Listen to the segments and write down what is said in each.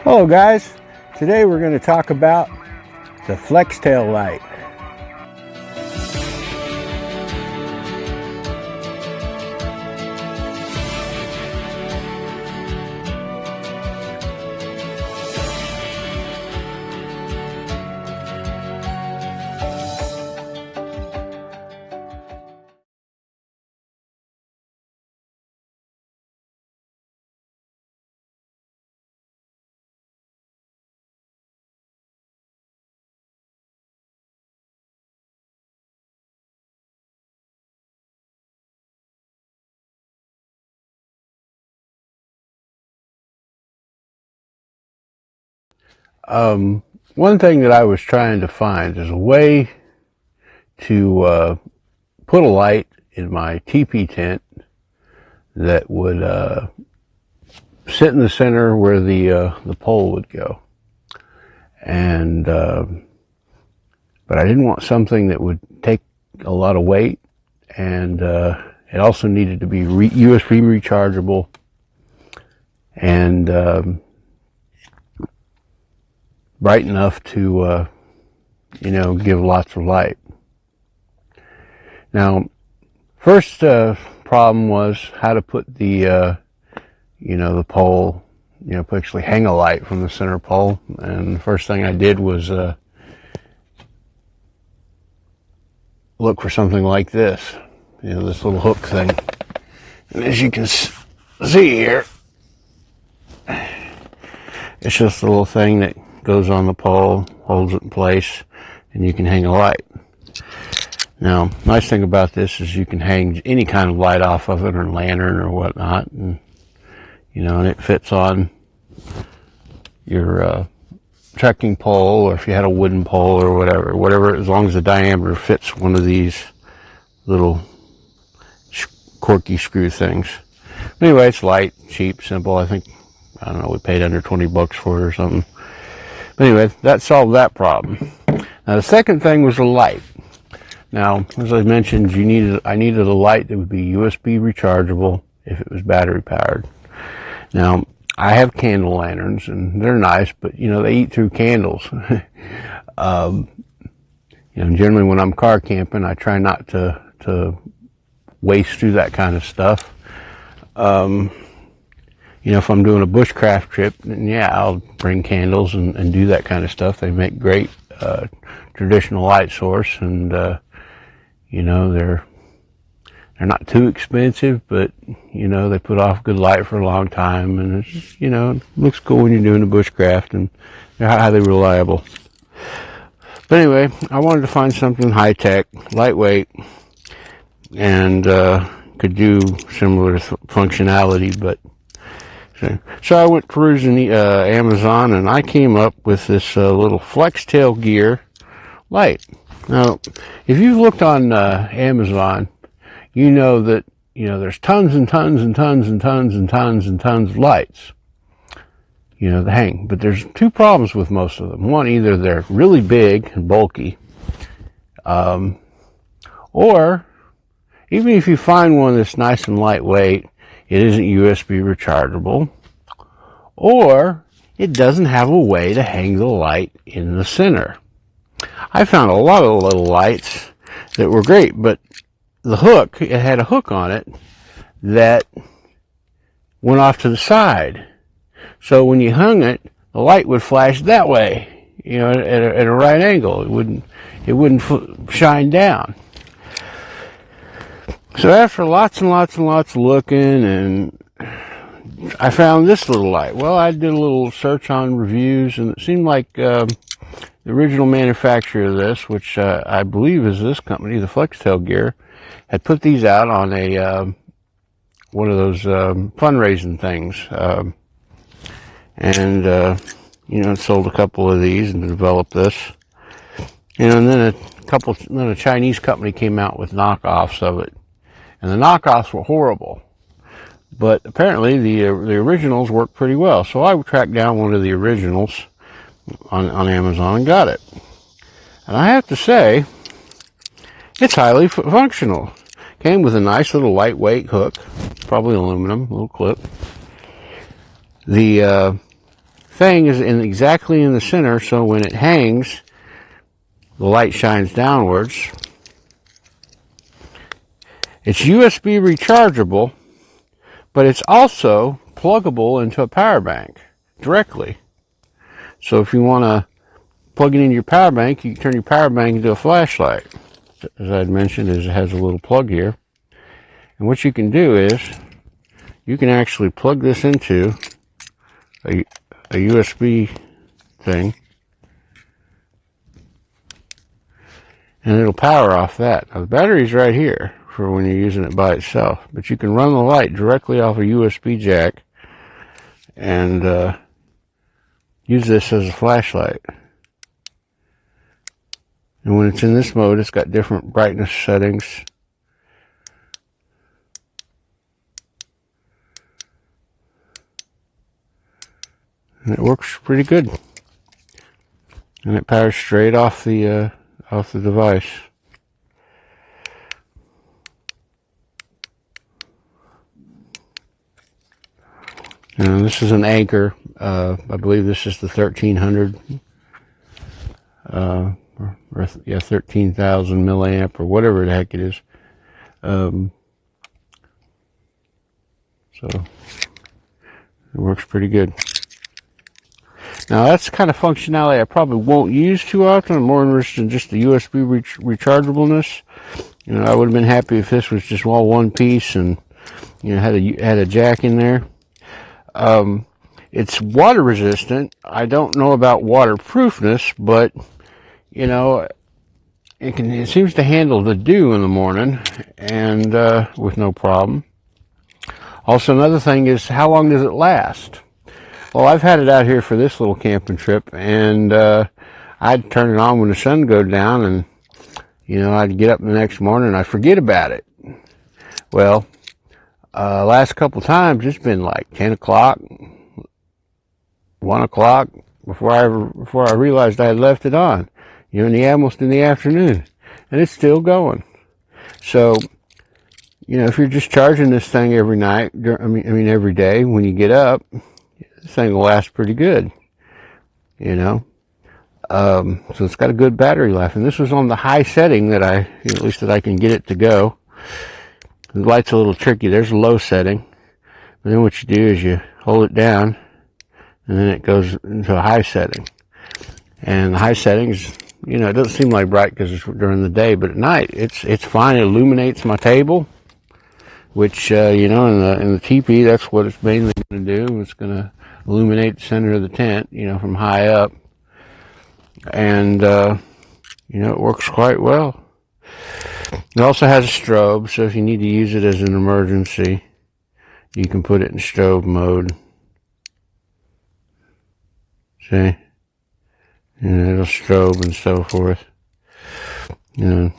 Hello guys, today we're going to talk about the FLEXTAIL light. One thing that I was trying to find is a way to put a light in my teepee tent that would sit in the center where the pole would go, and but I didn't want something that would take a lot of weight, and it also needed to be USB rechargeable, and bright enough to give lots of light. Now, first problem was how to put the the pole, actually hang a light from the center pole. And the first thing I did was look for something like this, this little hook thing. And as you can see here, it's just a little thing that goes on the pole, holds it in place, and you can hang a light. Now, nice thing about this is you can hang any kind of light off of it, or lantern or whatnot, and and it fits on your trekking pole, or if you had a wooden pole or whatever, as long as the diameter fits one of these little corky screw things. Anyway, it's light, cheap, simple. I don't know, we paid under 20 bucks for it or something. But anyway, that solved that problem. Now, the second thing was the light. Now, as I mentioned, I needed a light that would be USB rechargeable if it was battery powered. Now, I have candle lanterns, and they're nice, but they eat through candles. Generally when I'm car camping, I try not to waste through that kind of stuff. If I'm doing a bushcraft trip, then yeah, I'll bring candles and do that kind of stuff. They make great traditional light source, and they're not too expensive, but they put off good light for a long time, and it's it looks cool when you're doing the bushcraft, and they're highly reliable. But anyway, I wanted to find something high tech, lightweight, and could do similar functionality. But so I went perusing Amazon, and I came up with this little FLEXTAILGEAR light. Now, if you've looked on Amazon, you know that there's tons and tons and tons and tons and tons and tons of lights that hang. But there's two problems with most of them. One, either they're really big and bulky, or even if you find one that's nice and lightweight, it isn't USB rechargeable, or it doesn't have a way to hang the light in the center. I found a lot of little lights that were great, but the hook, it had a hook on it that went off to the side. So when you hung it, the light would flash that way, at a right angle. It wouldn't shine down. So after lots and lots and lots of looking, and I found this little light. Well, I did a little search on reviews, and it seemed like the original manufacturer of this, which I believe is this company, the FLEXTAILGEAR, had put these out on a one of those fundraising things, and sold a couple of these and developed this, and then a Chinese company came out with knockoffs of it, and the knockoffs were horrible, but apparently the originals worked pretty well. So I tracked down one of the originals on Amazon and got it, and I have to say, it's highly functional. Came with a nice little lightweight hook, probably aluminum, little clip. The thing is exactly in the center, so when it hangs, the light shines downwards. It's USB rechargeable, but it's also pluggable into a power bank directly. So if you want to plug it into your power bank, you can turn your power bank into a flashlight. As I had mentioned, it has a little plug here. And what you can do is, you can actually plug this into a USB thing, and it'll power off that. Now the battery's right here for when you're using it by itself, but you can run the light directly off a USB jack and use this as a flashlight. And when it's in this mode, it's got different brightness settings. And it works pretty good. And it powers straight off the device. And this is an Anchor. I believe this is the 1300. Yeah, 13,000 milliamp or whatever the heck it is. So it works pretty good. Now that's the kind of functionality I probably won't use too often. I'm more interested in just the USB rechargeableness. You know, I would have been happy if this was just all one piece and, you know, had a jack in there. It's water resistant. I don't know about waterproofness, but you know, it seems to handle the dew in the morning and with no problem. Also, another thing is, how long does it last? Well, I've had it out here for this little camping trip, and I'd turn it on when the sun goes down, and you know, I'd get up the next morning and I forget about it. Well, last couple times it's been like 10 o'clock, 1 o'clock before I realized I had left it on. You know, almost in the afternoon, and it's still going. So, you know, if you're just charging this thing every night, I mean every day when you get up, this thing will last pretty good. You know, so it's got a good battery life, and this was on the high setting that at least that I can get it to go. The light's a little tricky. There's a low setting, but then what you do is you hold it down, and then it goes into a high setting. And the high settings, you know, it doesn't seem like bright because it's during the day, but at night it's fine. It illuminates my table, which you know, in the teepee, that's what it's mainly going to do. It's going to illuminate the center of the tent, you know, from high up, and you know, it works quite well. It also has a strobe, so if you need to use it as an emergency, you can put it in strobe mode. See? And it'll strobe and so forth. You know,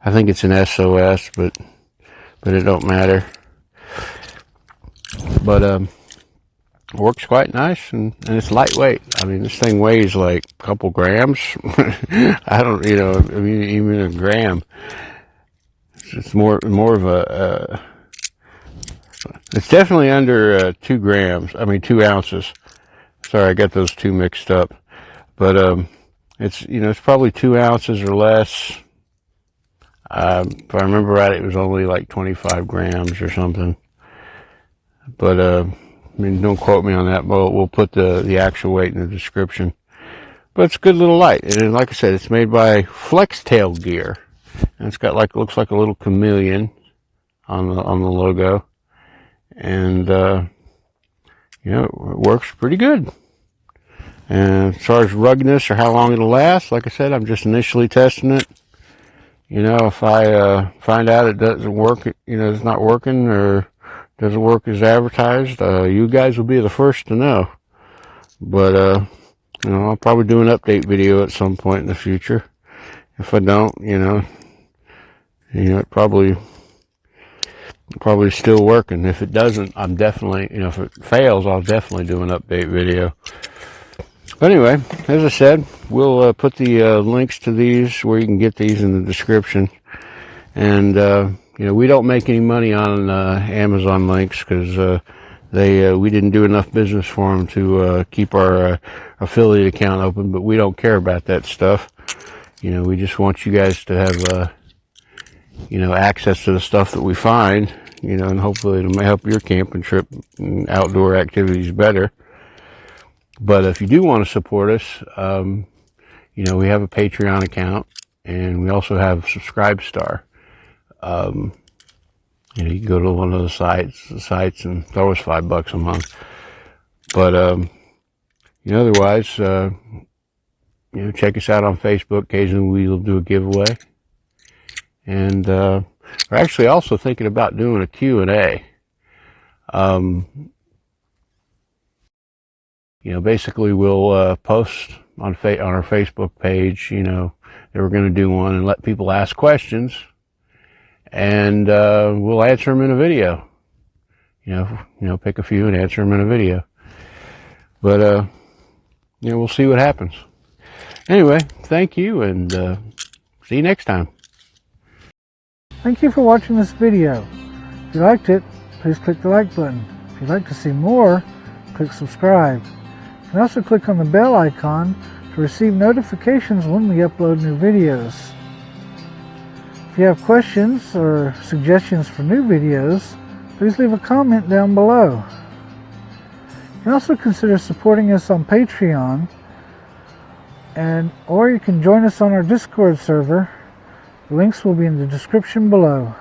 I think it's an SOS, but it don't matter. But it works quite nice, and it's lightweight. I mean, this thing weighs like a couple grams. I don't, you know, I mean, even a gram. It's more of a. It's definitely under 2 grams. I mean, 2 ounces. Sorry, I got those two mixed up. But it's, you know, it's probably 2 ounces or less. If I remember right, it was only like 25 grams or something. But I mean, don't quote me on that. But we'll put the actual weight in the description. But it's a good little light, and like I said, it's made by FLEXTAILGEAR, and it's got like, looks like a little chameleon on the logo, and you know, it works pretty good. And as far as ruggedness or how long it'll last, like I said, I'm just initially testing it. You know, if I find out it doesn't work, you know, it's not working or doesn't work as advertised, you guys will be the first to know. But you know, I'll probably do an update video at some point in the future. If I don't, you know, it probably still working. If it doesn't, I'm definitely, you know, if it fails, I'll definitely do an update video. But anyway, as I said, we'll put the links to these, where you can get these, in the description. And you know, we don't make any money on Amazon links, because we didn't do enough business for them to keep our affiliate account open, but we don't care about that stuff. We just want you guys to have access to the stuff that we find, and hopefully it may help your camping trip and outdoor activities better. But if you do want to support us, we have a Patreon account, and we also have Subscribestar. You can go to one of the sites, and it's always $5 a month. But otherwise, check us out on Facebook. Occasionally we'll do a giveaway, and we're actually also thinking about doing a Q&A. Basically we'll post on our Facebook page, that we're going to do one and let people ask questions, and we'll answer them in a video. Pick a few and answer them in a video. But we'll see what happens. Anyway, thank you, and see you next time. Thank you for watching this video. If you liked it, please click the like button. If you'd like to see more, click subscribe. You can also click on the bell icon to receive notifications when we upload new videos. If you have questions or suggestions for new videos, please leave a comment down below. You can also consider supporting us on Patreon, or you can join us on our Discord server. The links will be in the description below.